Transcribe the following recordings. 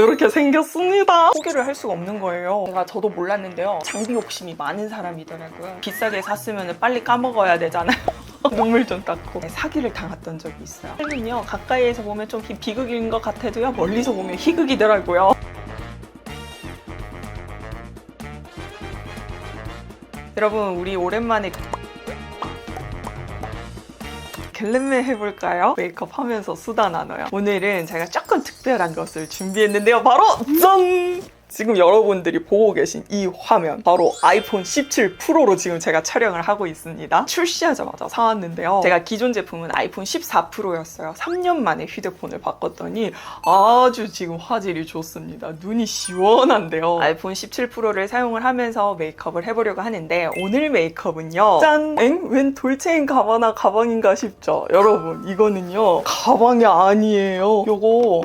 이렇게 생겼습니다. 소개를 할 수가 없는 거예요. 저도 몰랐는데요. 장비 욕심이 많은 사람이더라고요. 비싸게 샀으면 빨리 까먹어야 되잖아요. 눈물 좀 닦고 사기를 당했던 적이 있어요. film은요 가까이에서 보면 좀 비극인 것 같아도요 멀리서 보면 희극이더라고요. 여러분 우리 오랜만에 갤름메 해볼까요? 메이크업 하면서 수다 나눠요. 오늘은 제가 조금 특별한 것을 준비했는데요. 바로 짠! 지금 여러분들이 보고 계신 이 화면 바로 아이폰 17 프로로 지금 제가 촬영을 하고 있습니다. 출시하자마자 사왔는데요. 제가 기존 제품은 아이폰 14 프로였어요. 3년 만에 휴대폰을 바꿨더니 아주 지금 화질이 좋습니다. 눈이 시원한데요. 아이폰 17 프로를 사용을 하면서 메이크업을 해보려고 하는데 오늘 메이크업은요. 짠! 엥? 웬 돌체인가바나 가방인가 싶죠? 여러분 이거는요. 가방이 아니에요. 요거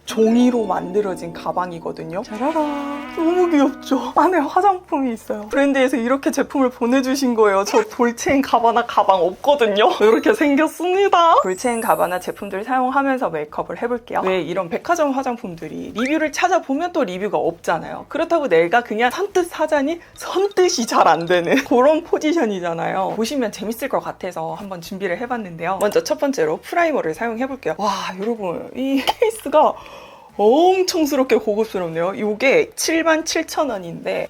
종이로 만들어진 가방이거든요. 짜라라. 너무 귀엽죠? 안에 화장품이 있어요. 브랜드에서 이렇게 제품을 보내주신 거예요. 저 돌체인가바나 가방 없거든요. 이렇게 생겼습니다. 돌체인가바나 제품들 사용하면서 메이크업을 해볼게요. 왜 이런 백화점 화장품들이 리뷰를 찾아보면 또 리뷰가 없잖아요. 그렇다고 내가 그냥 선뜻 사자니 선뜻이 잘 안 되는 그런 포지션이잖아요. 보시면 재밌을 것 같아서 한번 준비를 해봤는데요. 먼저 첫 번째로 프라이머를 사용해볼게요. 와 여러분 이 케이스가 엄청스럽게 고급스럽네요. 이게 77,000원인데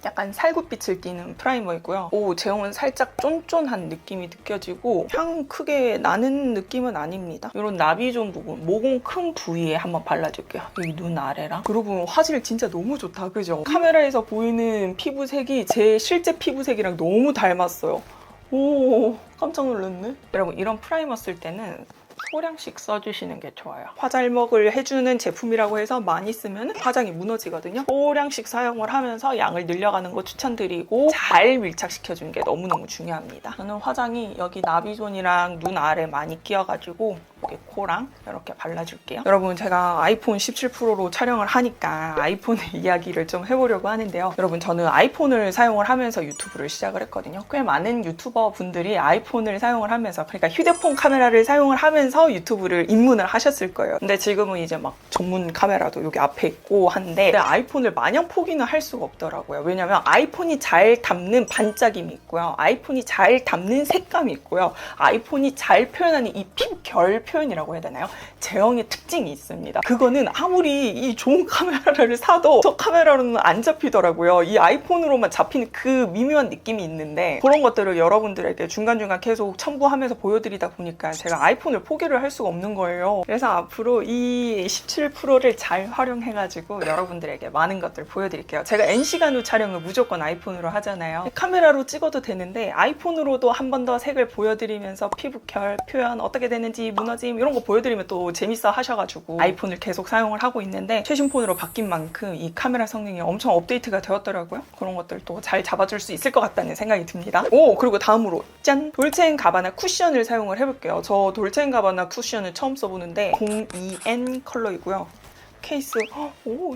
약간 살구빛을 띠는 프라이머이고요. 제형은 살짝 쫀쫀한 느낌이 느껴지고 향 크게 나는 느낌은 아닙니다. 이런 나비존 부분, 모공 큰 부위에 한번 발라줄게요. 여기 눈 아래랑. 그리고 화질 진짜 너무 좋다, 그죠? 카메라에서 보이는 피부색이 제 실제 피부색이랑 너무 닮았어요. 오, 깜짝 놀랐네. 여러분 이런 프라이머 쓸 때는 소량씩 써주시는 게 좋아요. 화잘먹을 해주는 제품이라고 해서 많이 쓰면 화장이 무너지거든요. 소량씩 사용을 하면서 양을 늘려가는 거 추천드리고 잘 밀착시켜주는 게 너무너무 중요합니다. 저는 화장이 여기 나비존이랑 눈 아래 많이 끼어가지고 여기 코랑 이렇게 발라줄게요. 여러분 제가 아이폰 17 프로로 촬영을 하니까 아이폰 이야기를 좀 해보려고 하는데요. 여러분 저는 아이폰을 사용을 하면서 유튜브를 시작을 했거든요. 꽤 많은 유튜버 분들이 아이폰을 사용을 하면서 그러니까 휴대폰 카메라를 사용을 하면서 유튜브를 입문을 하셨을 거예요. 근데 지금은 이제 막 전문 카메라도 여기 앞에 있고 한데 아이폰을 마냥 포기는 할 수가 없더라고요. 왜냐면 아이폰이 잘 담는 반짝임이 있고요. 아이폰이 잘 담는 색감이 있고요. 아이폰이 잘 표현하는 이 피부 결 표현이라고 해야 되나요? 제형의 특징이 있습니다. 그거는 아무리 이 좋은 카메라를 사도 저 카메라로는 안 잡히더라고요. 이 아이폰으로만 잡히는 그 미묘한 느낌이 있는데 그런 것들을 여러분들에게 중간중간 계속 첨부하면서 보여드리다 보니까 제가 아이폰을 포기를 할 수가 없는 거예요. 그래서 앞으로 이 17 프로를 잘 활용해가지고 여러분들에게 많은 것들 보여드릴게요. 제가 NC간 후 촬영을 무조건 아이폰으로 하잖아요. 카메라로 찍어도 되는데 아이폰으로도 한 번 더 색을 보여드리면서 피부 결 표현 어떻게 되는지 무너짐 이런 거 보여드리면 또 재밌어 하셔가지고 아이폰을 계속 사용을 하고 있는데 최신 폰으로 바뀐 만큼 이 카메라 성능이 엄청 업데이트가 되었더라고요. 그런 것들도 잘 잡아줄 수 있을 것 같다는 생각이 듭니다. 그리고 다음으로 짠! 돌체인가바나 쿠션을 사용을 해볼게요. 저 돌체인가바나 쿠션을 처음 써보는데 02N 컬러이고요. 케이스,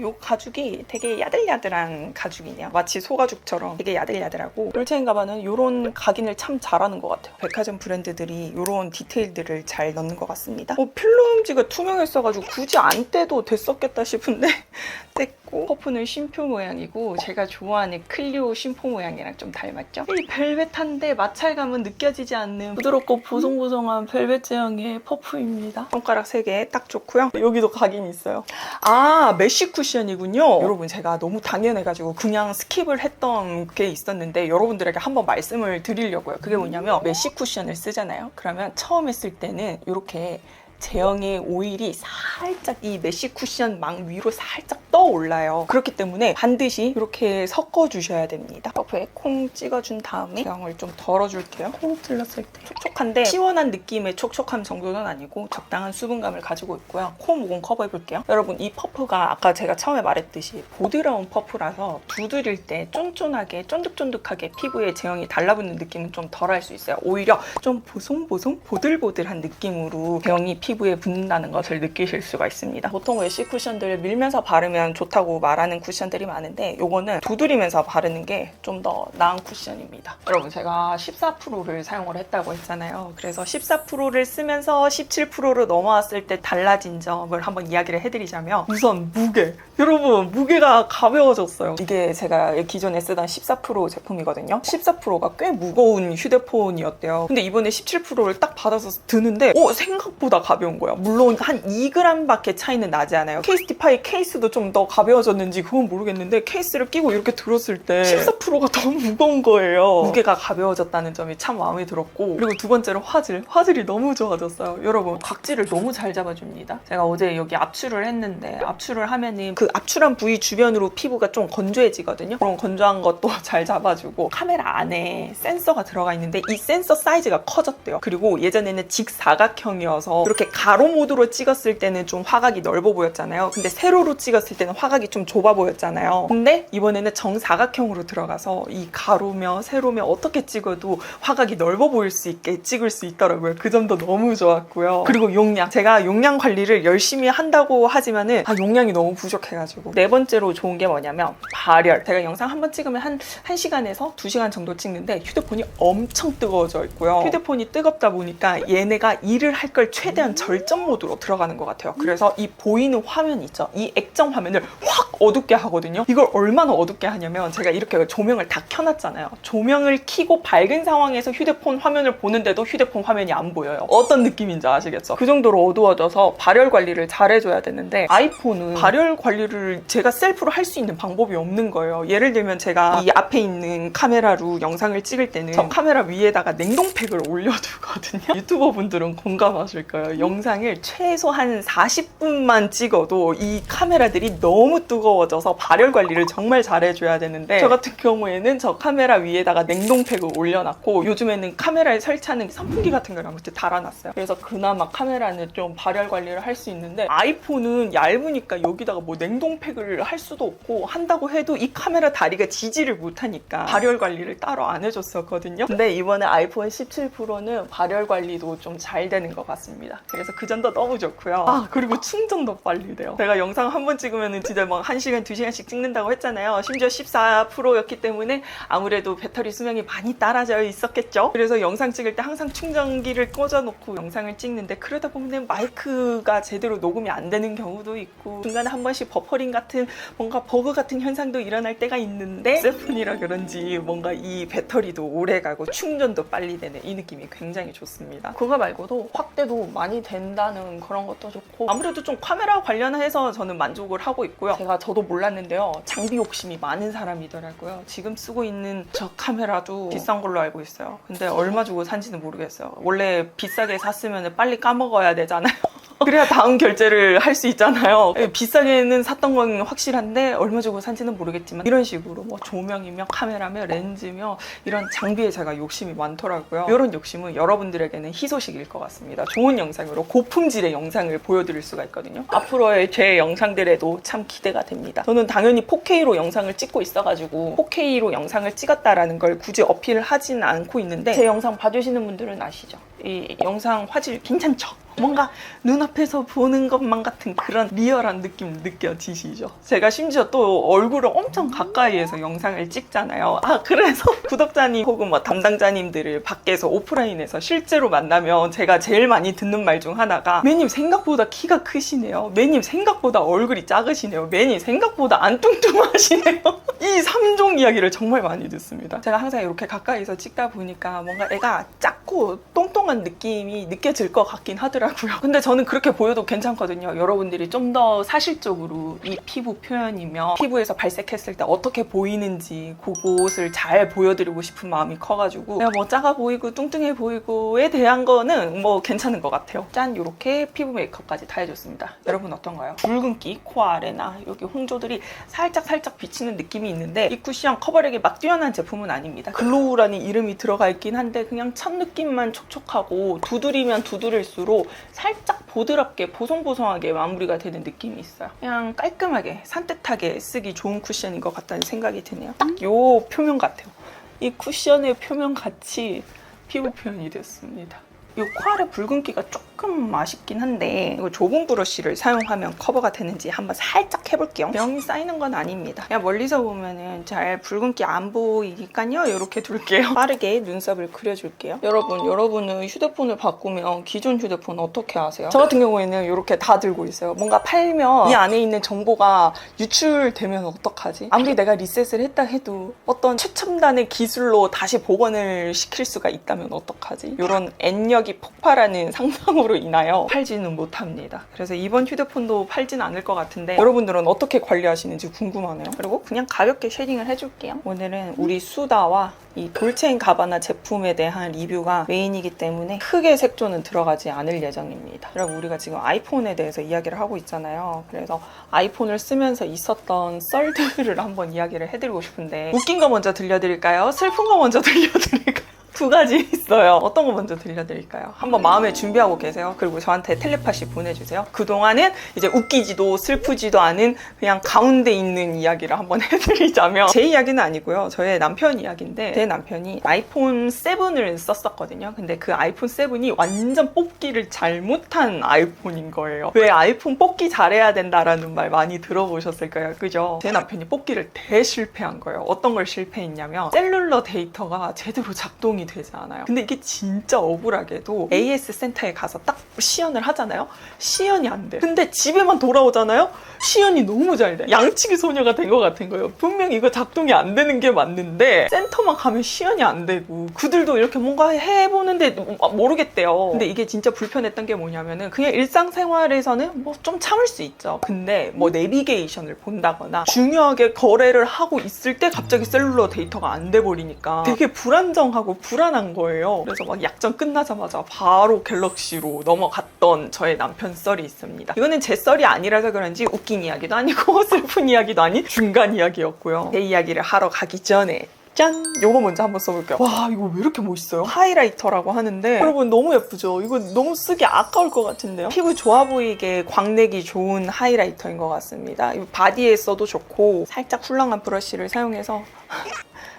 요 가죽이 되게 야들야들한 가죽이네요. 마치 소가죽처럼 되게 야들야들하고 돌체인가바는 이런 각인을 참 잘하는 것 같아요. 백화점 브랜드들이 이런 디테일들을 잘 넣는 것 같습니다. 필름지가 투명했어가지고 굳이 안 떼도 됐었겠다 싶은데 뗐고 퍼프는 쉼표 모양이고 제가 좋아하는 클리오 쉼표 모양이랑 좀 닮았죠? 이 벨벳한데 마찰감은 느껴지지 않는 부드럽고 보송보송한 벨벳 제형의 퍼프입니다. 손가락 3개 딱 좋고요. 여기도 각인이 있어요. 메쉬 쿠션이군요. 여러분 제가 너무 당연해가지고 그냥 스킵을 했던 게 있었는데 여러분들에게 한번 말씀을 드리려고요. 그게 뭐냐면 메쉬 쿠션을 쓰잖아요. 그러면 처음에 쓸 때는 이렇게 제형의 오일이 살짝 이 메쉬 쿠션 망 위로 살짝 떠올라요. 그렇기 때문에 반드시 이렇게 섞어주셔야 됩니다. 퍼프에 콩 찍어준 다음에 제형을 좀 덜어줄게요. 콩 찔렀을 때 촉촉한데 시원한 느낌의 촉촉함 정도는 아니고 적당한 수분감을 가지고 있고요. 코 모공 커버해볼게요. 여러분 이 퍼프가 아까 제가 처음에 말했듯이 보드라운 퍼프라서 두드릴 때 쫀쫀하게 쫀득쫀득하게 피부에 제형이 달라붙는 느낌은 좀 덜할 수 있어요. 오히려 좀 보송보송 보들보들한 느낌으로 제형이 피부에 붙는다는 것을 느끼실 수가 있습니다. 보통 외시 쿠션들 밀면서 바르면 좋다고 말하는 쿠션들이 많은데 요거는 두드리면서 바르는 게 좀 더 나은 쿠션입니다. 여러분 제가 14%를 사용을 했다고 했잖아요. 그래서 14%를 쓰면서 17%로 넘어왔을 때 달라진 점을 한번 이야기를 해드리자면 우선 무게! 여러분 무게가 가벼워졌어요. 이게 제가 기존에 쓰던 14% 제품이거든요. 14%가 꽤 무거운 휴대폰이었대요. 근데 이번에 17%를 딱 받아서 드는데 생각보다 가벼운 거야. 물론 한 2g밖에 차이는 나지 않아요. 케이스티파이 케이스도 좀 더 가벼워졌는지 그건 모르겠는데 케이스를 끼고 이렇게 들었을 때 14%가 더 무거운 거예요. 무게가 가벼워졌다는 점이 참 마음에 들었고, 그리고 두 번째로 화질이 너무 좋아졌어요. 여러분 각질을 너무 잘 잡아줍니다. 제가 어제 여기 압출을 했는데 압출을 하면은 그 압출한 부위 주변으로 피부가 좀 건조해지거든요. 그런 건조한 것도 잘 잡아주고, 카메라 안에 센서가 들어가 있는데 이 센서 사이즈가 커졌대요. 그리고 예전에는 직사각형이어서 이렇게 가로 모드로 찍었을 때는 좀 화각이 넓어 보였잖아요. 근데 세로로 찍었을 때는 화각이 좀 좁아 보였잖아요. 근데 이번에는 정사각형으로 들어가서 이 가로며 세로며 어떻게 찍어도 화각이 넓어 보일 수 있게 찍을 수 있더라고요. 그 점도 너무 좋았고요. 그리고 용량, 제가 용량 관리를 열심히 한다고 하지만은 용량이 너무 부족해가지고. 네 번째로 좋은 게 뭐냐면 발열. 제가 영상 한 번 찍으면 한 1시간에서 2시간 정도 찍는데 휴대폰이 엄청 뜨거워져 있고요. 휴대폰이 뜨겁다 보니까 얘네가 일을 할 걸 최대한 절전 모드로 들어가는 것 같아요. 그래서 이 보이는 화면 있죠? 이 액정 화면을 확 어둡게 하거든요. 이걸 얼마나 어둡게 하냐면 제가 이렇게 조명을 다 켜놨잖아요. 조명을 켜고 밝은 상황에서 휴대폰 화면을 보는데도 휴대폰 화면이 안 보여요. 어떤 느낌인지 아시겠죠? 그 정도로 어두워져서 발열 관리를 잘 해줘야 되는데 아이폰은 발열 관리를 제가 셀프로 할 수 있는 방법이 없는 거예요. 예를 들면 제가 이 앞에 있는 카메라로 영상을 찍을 때는 저 카메라 위에다가 냉동팩을 올려두거든요. 유튜버 분들은 공감하실 거예요. 영상을 최소 한 40분만 찍어도 이 카메라들이 너무 뜨거워져서 발열 관리를 정말 잘 해줘야 되는데 저 같은 경우에는 저 카메라 위에다가 냉동팩을 올려놨고 요즘에는 카메라에 설치하는 선풍기 같은 걸 아무튼 달아놨어요. 그래서 그나마 카메라는 좀 발열 관리를 할 수 있는데 아이폰은 얇으니까 여기다가 뭐 냉동팩을 할 수도 없고 한다고 해도 이 카메라 다리가 지지를 못하니까 발열 관리를 따로 안 해줬었거든요. 근데 이번에 아이폰 17 프로는 발열 관리도 좀 잘 되는 것 같습니다. 그래서 그 점도 너무 좋고요. 그리고 충전도 빨리 돼요. 제가 영상 한 번 찍으면 진짜 막 1시간, 2시간씩 찍는다고 했잖아요. 심지어 14%였기 때문에 아무래도 배터리 수명이 많이 따라져 있었겠죠. 그래서 영상 찍을 때 항상 충전기를 꽂아놓고 영상을 찍는데 그러다 보면 마이크가 제대로 녹음이 안 되는 경우도 있고 중간에 한 번씩 버퍼링 같은 뭔가 버그 같은 현상도 일어날 때가 있는데 셀폰이라 그런지 뭔가 이 배터리도 오래가고 충전도 빨리 되는 이 느낌이 굉장히 좋습니다. 그거 말고도 확대도 많이 된다는 그런 것도 좋고 아무래도 좀 카메라 관련해서 저는 만족을 하고 있고요. 저도 몰랐는데요. 장비 욕심이 많은 사람이더라고요. 지금 쓰고 있는 저 카메라도 비싼 걸로 알고 있어요. 근데 얼마 주고 산지는 모르겠어요. 원래 비싸게 샀으면 빨리 까먹어야 되잖아요. 그래야 다음 결제를 할 수 있잖아요. 비싸게는 샀던 건 확실한데 얼마 주고 산지는 모르겠지만 이런 식으로 뭐 조명이며 카메라며 렌즈며 이런 장비에 제가 욕심이 많더라고요. 이런 욕심은 여러분들에게는 희소식일 것 같습니다. 좋은 영상으로 고품질의 영상을 보여드릴 수가 있거든요. 앞으로의 제 영상들에도 참 기대가 됩니다. 저는 당연히 4K로 영상을 찍고 있어가지고 4K로 영상을 찍었다라는 걸 굳이 어필을 하진 않고 있는데 제 영상 봐주시는 분들은 아시죠? 이 영상 화질 괜찮죠? 뭔가 눈앞에서 보는 것만 같은 그런 리얼한 느낌 느껴지시죠? 제가 심지어 또 얼굴을 엄청 가까이에서 영상을 찍잖아요. 그래서 구독자님 혹은 뭐 담당자님들을 밖에서 오프라인에서 실제로 만나면 제가 제일 많이 듣는 말 중 하나가 매님 생각보다 키가 크시네요. 매님 생각보다 얼굴이 작으시네요. 매님 생각보다 안 뚱뚱하시네요. 이 3종 이야기를 정말 많이 듣습니다. 제가 항상 이렇게 가까이서 찍다 보니까 뭔가 애가 작고 똥똥한 느낌이 느껴질 것 같긴 하더라고요. 근데 저는 그렇게 보여도 괜찮거든요. 여러분들이 좀 더 사실적으로 이 피부 표현이며 피부에서 발색했을 때 어떻게 보이는지 그것을 잘 보여드리고 싶은 마음이 커가지고 그냥 뭐 작아 보이고 뚱뚱해 보이고에 대한 거는 뭐 괜찮은 것 같아요. 짠! 이렇게 피부 메이크업까지 다 해줬습니다. 여러분 어떤가요? 붉은기, 코 아래나 여기 홍조들이 살짝 비치는 느낌이 있는데 이 쿠션 커버력이 막 뛰어난 제품은 아닙니다. 글로우라는 이름이 들어가 있긴 한데 그냥 첫 느낌만 촉촉하고 두드리면 두드릴수록 살짝 보드랍게 보송보송하게 마무리가 되는 느낌이 있어요. 그냥 깔끔하게 산뜻하게 쓰기 좋은 쿠션인 것 같다는 생각이 드네요. 딱 요 표면 같아요. 이 쿠션의 표면 같이 피부 표현이 됐습니다. 이 코 아래 붉은기가 조금 아쉽긴 한데 이거 좁은 브러쉬를 사용하면 커버가 되는지 한번 살짝 해볼게요. 병이 쌓이는 건 아닙니다. 그냥 멀리서 보면은 잘 붉은기 안 보이니까요. 이렇게 둘게요. 빠르게 눈썹을 그려줄게요. 여러분은 휴대폰을 바꾸면 기존 휴대폰 어떻게 하세요? 저 같은 경우에는 이렇게 다 들고 있어요. 뭔가 팔면 이 안에 있는 정보가 유출되면 어떡하지? 아무리 내가 리셋을 했다 해도 어떤 최첨단의 기술로 다시 복원을 시킬 수가 있다면 어떡하지? 이런 N력이 폭발하는 상상으로 인하여 팔지는 못합니다. 그래서 이번 휴대폰도 팔진 않을 것 같은데 여러분들은 어떻게 관리하시는지 궁금하네요. 그리고 그냥 가볍게 쉐딩을 해줄게요. 오늘은 우리 수다와 이 돌체인가바나 제품에 대한 리뷰가 메인이기 때문에 크게 색조는 들어가지 않을 예정입니다. 여러분, 우리가 지금 아이폰에 대해서 이야기를 하고 있잖아요. 그래서 아이폰을 쓰면서 있었던 썰들을 한번 이야기를 해드리고 싶은데 웃긴 거 먼저 들려드릴까요? 슬픈 거 먼저 들려드릴까요? 두 가지 있어요. 어떤 거 먼저 들려드릴까요? 한번 마음에 준비하고 계세요. 그리고 저한테 텔레파시 보내주세요. 그동안은 이제 웃기지도 슬프지도 않은 그냥 가운데 있는 이야기를 한번 해드리자면 제 이야기는 아니고요. 저의 남편 이야기인데 제 남편이 아이폰 7을 썼었거든요. 근데 그 아이폰 7이 완전 뽑기를 잘못한 아이폰인 거예요. 왜 아이폰 뽑기 잘해야 된다라는 말 많이 들어보셨을 거예요. 그죠? 제 남편이 뽑기를 대실패한 거예요. 어떤 걸 실패했냐면 셀룰러 데이터가 제대로 작동이 되지 않아요. 근데 이게 진짜 억울하게도 AS 센터에 가서 딱 시연을 하잖아요. 시연이 안 돼. 근데 집에만 돌아오잖아요. 시연이 너무 잘 돼. 양치기 소녀가 된 것 같은 거예요. 분명히 이거 작동이 안 되는 게 맞는데 센터만 가면 시연이 안 되고 그들도 이렇게 뭔가 해보는데 모르겠대요. 근데 이게 진짜 불편했던 게 뭐냐면은 그냥 일상생활에서는 뭐 좀 참을 수 있죠. 근데 뭐 내비게이션을 본다거나 중요하게 거래를 하고 있을 때 갑자기 셀룰러 데이터가 안 돼 버리니까 되게 불안정하고 불안한 거예요. 그래서 막 약정 끝나자마자 바로 갤럭시로 넘어갔던 저의 남편 썰이 있습니다. 이거는 제 썰이 아니라서 그런지 웃긴 이야기도 아니고 슬픈 이야기도 아닌 중간 이야기였고요. 제 이야기를 하러 가기 전에 짠! 요거 먼저 한번 써볼게요. 와, 이거 왜 이렇게 멋있어요? 하이라이터라고 하는데 여러분 너무 예쁘죠? 이거 너무 쓰기 아까울 것 같은데요? 피부 좋아 보이게 광내기 좋은 하이라이터인 것 같습니다. 바디에 써도 좋고 살짝 훌렁한 브러쉬를 사용해서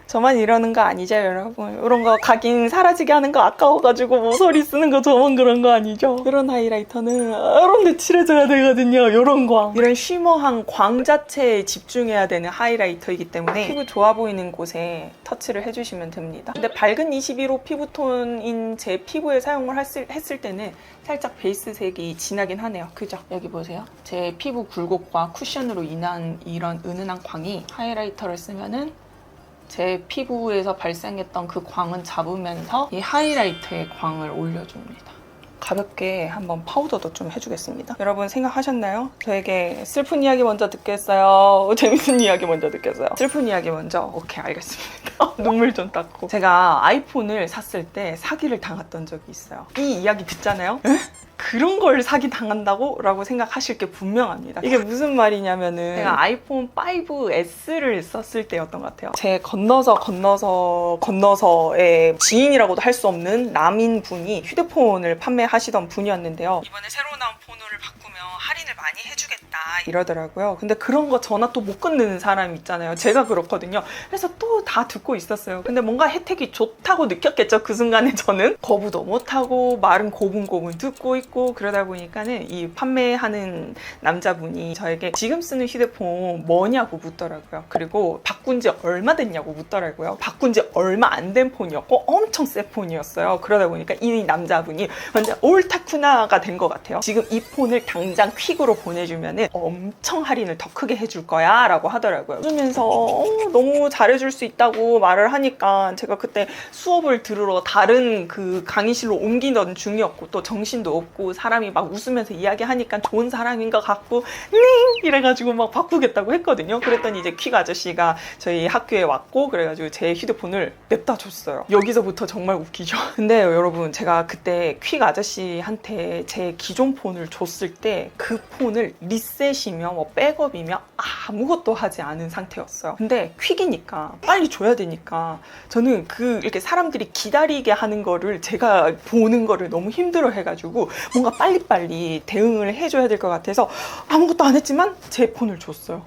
저만 이러는 거 아니죠, 여러분? 이런 거 각인 사라지게 하는 거 아까워가지고 모서리 쓰는 거 저만 그런 거 아니죠? 이런 하이라이터는 이런 데 칠해줘야 되거든요. 이런 광. 이런 쉬머한 광 자체에 집중해야 되는 하이라이터이기 때문에 피부 좋아 보이는 곳에 터치를 해주시면 됩니다. 근데 밝은 21호 피부톤인 제 피부에 사용을 했을 때는 살짝 베이스색이 진하긴 하네요. 그죠? 여기 보세요. 제 피부 굴곡과 쿠션으로 인한 이런 은은한 광이 하이라이터를 쓰면은 제 피부에서 발생했던 그 광은 잡으면서 이 하이라이터의 광을 올려줍니다. 가볍게 한번 파우더도 좀 해주겠습니다. 여러분 생각하셨나요? 저에게 슬픈 이야기 먼저 듣겠어요? 재밌는 이야기 먼저 듣겠어요? 슬픈 이야기 먼저? 오케이, 알겠습니다. 눈물 좀 닦고. 제가 아이폰을 샀을 때 사기를 당했던 적이 있어요. 이 이야기 듣잖아요? 에? 그런 걸 사기 당한다고? 라고 생각하실 게 분명합니다. 이게 무슨 말이냐면은 제가 아이폰 5S를 썼을 때였던 것 같아요. 제 건너서의 지인이라고도 할 수 없는 남인 분이 휴대폰을 판매하시던 분이었는데요. 이번에 새로 나온 폰을 바꾸면 할인을 많이 해주겠다 이러더라고요. 근데 그런 거 전화 또 못 끊는 사람 있잖아요. 제가 그렇거든요. 그래서 또 다 듣고 있었어요. 근데 뭔가 혜택이 좋다고 느꼈겠죠. 그 순간에 저는 거부도 못하고 말은 고분고분 듣고 있고 그러다 보니까는 이 판매하는 남자분이 저에게 지금 쓰는 휴대폰 뭐냐고 묻더라고요. 그리고 바꾼 지 얼마 됐냐고 묻더라고요. 바꾼 지 얼마 안 된 폰이었고 엄청 새 폰이었어요. 그러다 보니까 이 남자분이 완전 옳다쿠나가 된 것 같아요. 지금 이 폰을 당장 퀵으로 보내주면은 엄청 할인을 더 크게 해줄 거야 라고 하더라고요. 그러면서 너무 잘해줄 수 있다고 말을 하니까 제가 그때 수업을 들으러 다른 그 강의실로 옮기던 중이었고 또 정신도 없고 사람이 막 웃으면서 이야기하니까 좋은 사람인 것 같고 이래가지고 막 바꾸겠다고 했거든요. 그랬더니 이제 퀵 아저씨가 저희 학교에 왔고 그래가지고 제 휴대폰을 냅다 줬어요. 여기서부터 정말 웃기죠. 근데 여러분 제가 그때 퀵 아저씨한테 제 기존 폰을 줬을 때 그 폰을 리셋이며 뭐 백업이며 아무것도 하지 않은 상태였어요. 근데 퀵이니까 빨리 줘야 되니까 저는 이렇게 사람들이 기다리게 하는 거를 제가 보는 거를 너무 힘들어 해가지고 뭔가 빨리빨리 대응을 해줘야 될 것 같아서 아무것도 안 했지만 제 폰을 줬어요.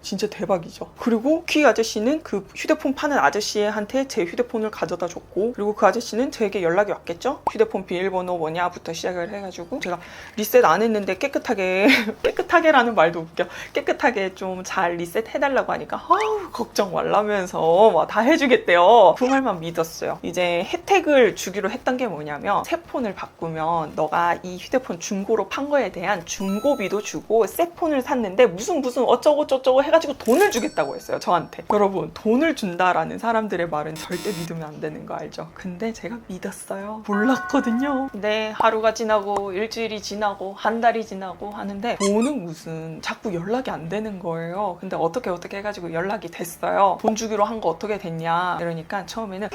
진짜 대박이죠. 그리고 퀴 아저씨는 그 휴대폰 파는 아저씨한테 제 휴대폰을 가져다 줬고, 그리고 그 아저씨는 저에게 연락이 왔겠죠. 휴대폰 비밀번호 뭐냐부터 시작을 해가지고 제가 리셋 안 했는데 깨끗하게라는 말도 웃겨. 깨끗하게 좀 잘 리셋 해달라고 하니까 아우 걱정 말라면서 막 다 해주겠대요. 그 말만 믿었어요. 이제 혜택을 주기로 했던 게 뭐냐면, 새 폰을 바꾸면 너가 이 휴대폰 중고로 판 거에 대한 중고비도 주고 새 폰을 샀는데 무슨 어쩌고 저쩌고 해가지고 돈을 주겠다고 했어요, 저한테. 여러분, 돈을 준다라는 사람들의 말은 절대 믿으면 안 되는 거 알죠? 근데 제가 믿었어요. 몰랐거든요. 근데 하루가 지나고 일주일이 지나고 한 달이 지나고 하는데 돈은 무슨 자꾸 연락이 안 되는 거예요. 근데 어떻게 해가지고 연락이 됐어요. 돈 주기로 한 거 어떻게 됐냐 이러니까 처음에는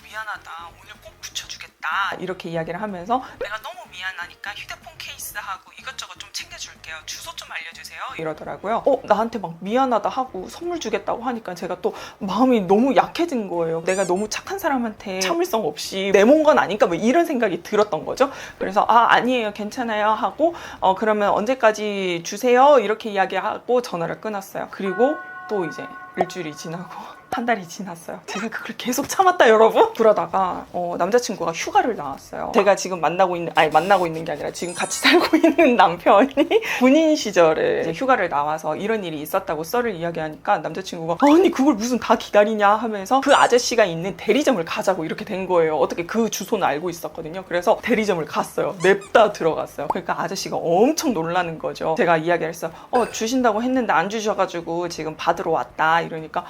미안하다, 오늘 꼭 붙여주겠다 이렇게 이야기를 하면서, 내가 너무 미안하니까 휴대폰 케이스하고 이것저것 좀 챙겨줄게요, 주소 좀 알려주세요 이러더라고요. 나한테 막 미안하다 하고 선물 주겠다고 하니까 제가 또 마음이 너무 약해진 거예요. 내가 너무 착한 사람한테 참을성 없이 내몬 건 아닌가 뭐 이런 생각이 들었던 거죠. 그래서 아니에요, 괜찮아요 하고 그러면 언제까지 주세요 이렇게 이야기하고 전화를 끊었어요. 그리고 또 이제 일주일이 지나고 한 달이 지났어요. 제가 그걸 계속 참았다, 여러분. 그러다가 남자친구가 휴가를 나왔어요. 제가 지금 만나고 있는 게 아니라 지금 같이 살고 있는 남편이 군인 시절에 이제 휴가를 나와서 이런 일이 있었다고 썰을 이야기하니까 남자친구가 아니 그걸 무슨 다 기다리냐 하면서 그 아저씨가 있는 대리점을 가자고 이렇게 된 거예요. 어떻게 그 주소는 알고 있었거든요. 그래서 대리점을 갔어요. 냅다 들어갔어요. 그러니까 아저씨가 엄청 놀라는 거죠. 제가 이야기를 했어요. 주신다고 했는데 안 주셔가지고 지금 받으러 왔다 이러니까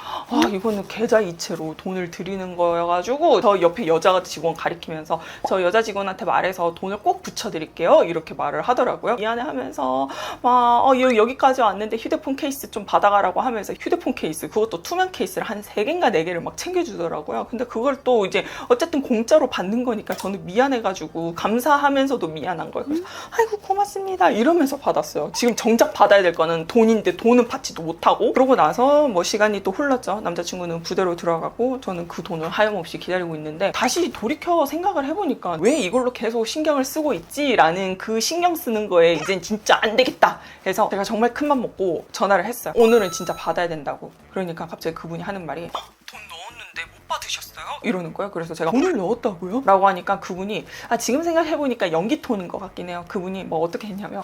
이거는 계좌 이체로 돈을 드리는 거여가지고 저 옆에 여자 직원 가리키면서 저 여자 직원한테 말해서 돈을 꼭 붙여드릴게요 이렇게 말을 하더라고요. 미안해 하면서 막 여기까지 왔는데 휴대폰 케이스 좀 받아가라고 하면서 휴대폰 케이스, 그것도 투명 케이스를 한 3개인가 4개를 막 챙겨주더라고요. 근데 그걸 또 이제 어쨌든 공짜로 받는 거니까 저는 미안해가지고 감사하면서도 미안한 거예요. 그래서 아이고 고맙습니다 이러면서 받았어요. 지금 정작 받아야 될 거는 돈인데 돈은 받지도 못하고. 그러고 나서 뭐 시간이 또 흘렀죠. 남자친구는 부대로 들어가고 저는 그 돈을 하염없이 기다리고 있는데, 다시 돌이켜 생각을 해보니까 왜 이걸로 계속 신경을 쓰고 있지? 라는 그 신경 쓰는 거에 이젠 진짜 안 되겠다 해서 제가 정말 큰맘 먹고 전화를 했어요. 오늘은 진짜 받아야 된다고. 그러니까 갑자기 그분이 하는 말이 돈 넣었는데 못 받으셨어요? 이러는 거예요. 그래서 제가 돈을 넣었다고요? 라고 하니까 그분이 지금 생각해보니까 연기 톤인 것 같긴 해요. 그분이 뭐 어떻게 했냐면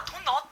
돈 넣었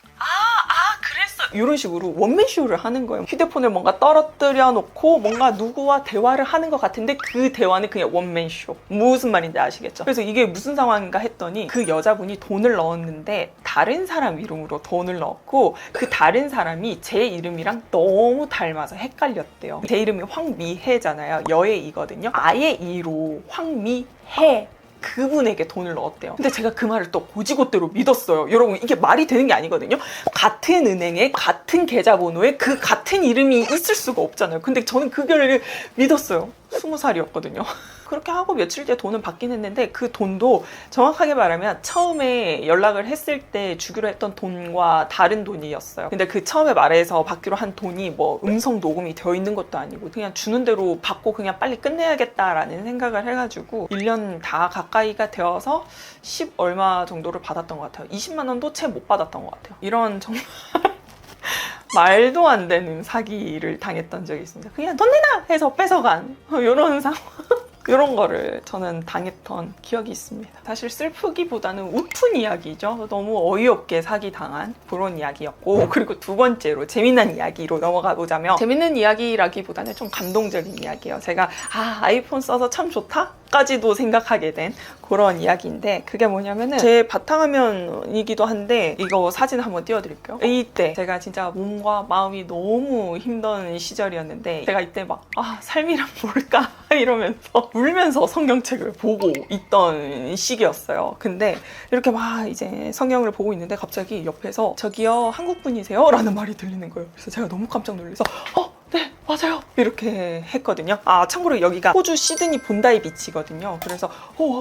이런 식으로 원맨쇼를 하는 거예요. 휴대폰을 뭔가 떨어뜨려 놓고 뭔가 누구와 대화를 하는 것 같은데 그 대화는 그냥 원맨쇼. 무슨 말인지 아시겠죠? 그래서 이게 무슨 상황인가 했더니 그 여자분이 돈을 넣었는데 다른 사람 이름으로 돈을 넣었고 그 다른 사람이 제 이름이랑 너무 닮아서 헷갈렸대요. 제 이름이 황미혜잖아요. 여의 이거든요. 아의 이로 황미혜. 그분에게 돈을 넣었대요. 근데 제가 그 말을 또 고지고대로 믿었어요. 여러분, 이게 말이 되는 게 아니거든요. 같은 은행에 같은 계좌번호에 그 같은 이름이 있을 수가 없잖아요. 근데 저는 그걸 믿었어요. 20살이었거든요. 그렇게 하고 며칠 뒤에 돈은 받긴 했는데 그 돈도 정확하게 말하면 처음에 연락을 했을 때 주기로 했던 돈과 다른 돈이었어요. 근데 그 처음에 말해서 받기로 한 돈이 뭐 음성 녹음이 되어 있는 것도 아니고 그냥 주는 대로 받고 그냥 빨리 끝내야겠다라는 생각을 해가지고 1년 다 가까이가 되어서 10 얼마 정도를 받았던 것 같아요. 20만 원도 채 못 받았던 것 같아요. 이런 정말 말도 안 되는 사기를 당했던 적이 있습니다. 그냥 돈 내놔! 해서 뺏어간 이런 상황. 이런 거를 저는 당했던 기억이 있습니다. 사실 슬프기보다는 웃픈 이야기죠. 너무 어이없게 사기당한 그런 이야기였고, 그리고 두 번째로 재미난 이야기로 넘어가 보자면, 재밌는 이야기라기보다는 좀 감동적인 이야기예요. 제가 아이폰 써서 참 좋다? 까지도 생각하게 된 그런 이야기인데, 그게 뭐냐면은 제 바탕화면이기도 한데 이거 사진 한번 띄워드릴게요. 이때 제가 진짜 몸과 마음이 너무 힘든 시절이었는데 제가 이때 막 삶이란 뭘까? 이러면서 울면서 성경책을 보고 있던 시기였어요. 근데 이렇게 막 이제 성경을 보고 있는데 갑자기 옆에서 저기요 한국분이세요? 라는 말이 들리는 거예요. 그래서 제가 너무 깜짝 놀라서 네 맞아요 이렇게 했거든요. 참고로 여기가 호주 시드니 본다이 비치거든요. 그래서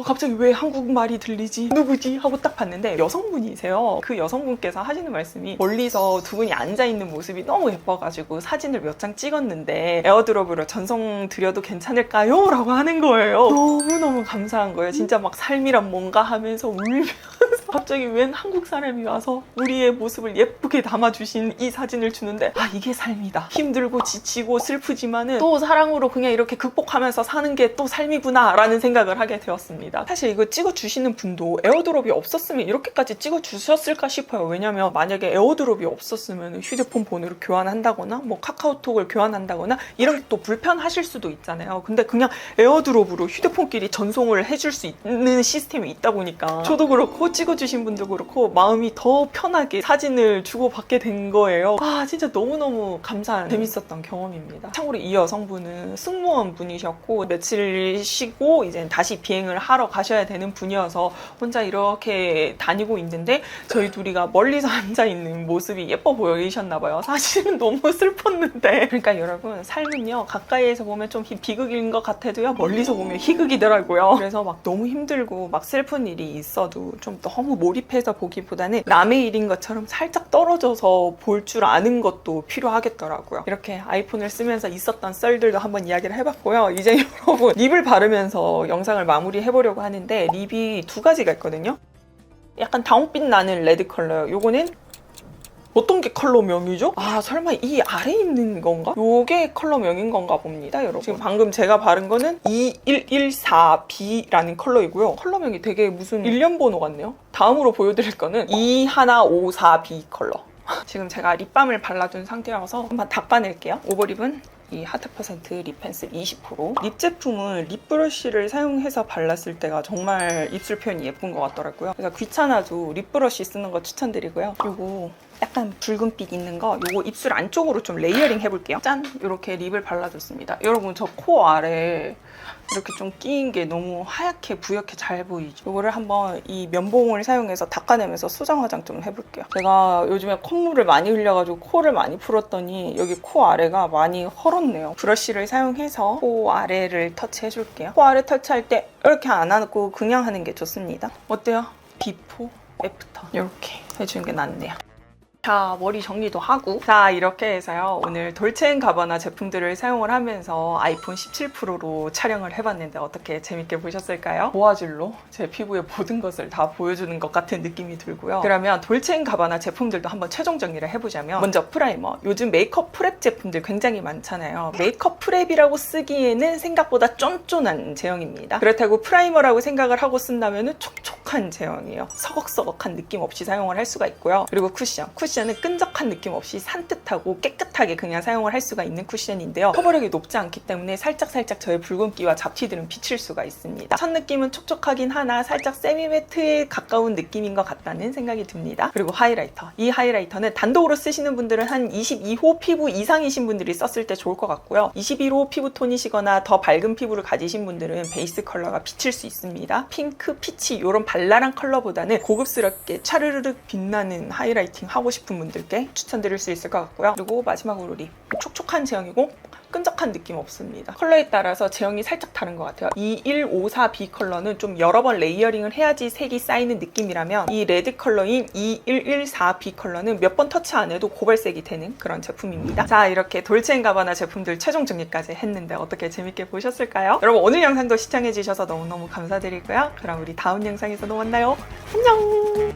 갑자기 왜 한국말이 들리지? 누구지? 하고 딱 봤는데 여성분이세요. 그 여성분께서 하시는 말씀이 멀리서 두 분이 앉아있는 모습이 너무 예뻐가지고 사진을 몇 장 찍었는데 에어드롭으로 전송 드려도 괜찮을까요? 라고 하는 거예요. 너무너무 감사한 거예요. 진짜 막 삶이란 뭔가 하면서 울면서 갑자기 웬 한국 사람이 와서 우리의 모습을 예쁘게 담아주신 이 사진을 주는데 아 이게 삶이다. 힘들고 지치고 슬프지만은 또 사랑으로 그냥 이렇게 극복하면서 사는 게 또 삶이구나 라는 생각을 하게 되었습니다. 사실 이거 찍어주시는 분도 에어드롭이 없었으면 이렇게까지 찍어주셨을까 싶어요. 왜냐면 만약에 에어드롭이 없었으면 휴대폰 번호를 교환한다거나 뭐 카카오톡을 교환한다거나 이런 게 또 불편하실 수도 있잖아요. 근데 그냥 에어드롭으로 휴대폰끼리 전송을 해줄 수 있는 시스템이 있다 보니까 저도 그렇고 찍어주신 분도 그렇고 마음이 더 편하게 사진을 주고받게 된 거예요. 아 진짜 너무너무 감사한 재밌었던 경험입니다. 참고로 이 여성분은 승무원 분이셨고 며칠 쉬고 이제 다시 비행을 하러 가셔야 되는 분이어서 혼자 이렇게 다니고 있는데 저희 둘이가 멀리서 앉아있는 모습이 예뻐 보이셨나 봐요. 사실은 너무 슬펐는데 그러니까 여러분 삶은요 가까이에서 보면 좀 비극인 것 같아도요 멀리서 보면 희극이더라고요. 그래서 막 너무 힘들고 막 슬픈 일이 있어도 좀 너무 몰입해서 보기보다는 남의 일인 것처럼 살짝 떨어져서 볼 줄 아는 것도 필요하겠더라고요. 이렇게 아이폰을 쓰면서 있었던 썰들도 한번 이야기를 해봤고요. 이제 여러분 립을 바르면서 영상을 마무리해보려고 하는데 립이 두 가지가 있거든요. 약간 다운빛 나는 레드 컬러요. 요거는 어떤 게 컬러명이죠? 아 설마 이 아래에 있는 건가? 요게 컬러명인 건가 봅니다 여러분. 지금 방금 제가 바른 거는 2114B라는 컬러이고요. 컬러명이 되게 무슨 일련 번호 같네요. 다음으로 보여드릴 거는 2154B 컬러. 지금 제가 립밤을 발라둔 상태여서 한번 닦아낼게요. 오버립은 이 하트 퍼센트 립 펜슬 20%. 립 제품은 립 브러쉬를 사용해서 발랐을 때가 정말 입술 표현이 예쁜 것 같더라고요. 그래서 귀찮아도 립 브러쉬 쓰는 거 추천드리고요. 요거 약간 붉은빛 있는 거 요거 입술 안쪽으로 좀 레이어링 해볼게요. 짠! 이렇게 립을 발라줬습니다. 여러분 저 코 아래 이렇게 좀 끼인 게 너무 하얗게 부옇게 잘 보이죠? 이거를 한번 이 면봉을 사용해서 닦아내면서 수정 화장 좀 해볼게요. 제가 요즘에 콧물을 많이 흘려가지고 코를 많이 풀었더니 여기 코 아래가 많이 헐었네요. 브러쉬를 사용해서 코 아래를 터치해줄게요. 코 아래 터치할 때 이렇게 안 하고 그냥 하는 게 좋습니다. 어때요? 비포, 애프터 이렇게 해주는 게 낫네요. 자, 머리 정리도 하고 자 이렇게 해서요 오늘 돌체앤가바나 제품들을 사용을 하면서 아이폰 17 프로로 촬영을 해봤는데 어떻게 재밌게 보셨을까요? 고화질로 제 피부의 모든 것을 다 보여주는 것 같은 느낌이 들고요. 그러면 돌체앤가바나 제품들도 한번 최종 정리를 해보자면 먼저 프라이머. 요즘 메이크업 프랩 제품들 굉장히 많잖아요. 메이크업 프랩이라고 쓰기에는 생각보다 쫀쫀한 제형입니다. 그렇다고 프라이머라고 생각을 하고 쓴다면 촉촉한 제형이에요. 서걱서걱한 느낌 없이 사용을 할 수가 있고요. 그리고 쿠션은 끈적한 느낌 없이 산뜻하고 깨끗하게 그냥 사용을 할 수가 있는 쿠션인데요. 커버력이 높지 않기 때문에 살짝살짝 저의 붉은기와 잡티들은 비칠 수가 있습니다. 첫 느낌은 촉촉하긴 하나 살짝 세미매트에 가까운 느낌인 것 같다는 생각이 듭니다. 그리고 하이라이터. 이 하이라이터는 단독으로 쓰시는 분들은 한 22호 피부 이상이신 분들이 썼을 때 좋을 것 같고요. 21호 피부톤이시거나 더 밝은 피부를 가지신 분들은 베이스 컬러가 비칠 수 있습니다. 핑크, 피치 이런 발랄한 컬러보다는 고급스럽게 차르르륵 빛나는 하이라이팅 하고 싶은 분들께 추천드릴 수 있을 것 같고요. 그리고 마지막으로 립. 촉촉한 제형이고 끈적한 느낌 없습니다. 컬러에 따라서 제형이 살짝 다른 것 같아요. 2154B 컬러는 좀 여러 번 레이어링을 해야지 색이 쌓이는 느낌이라면 이 레드 컬러인 2114B 컬러는 몇 번 터치 안 해도 고발색이 되는 그런 제품입니다. 자 이렇게 돌체앤가바나 제품들 최종 정리까지 했는데 어떻게 재밌게 보셨을까요? 여러분 오늘 영상도 시청해주셔서 너무너무 감사드리고요. 그럼 우리 다음 영상에서 또 만나요. 안녕!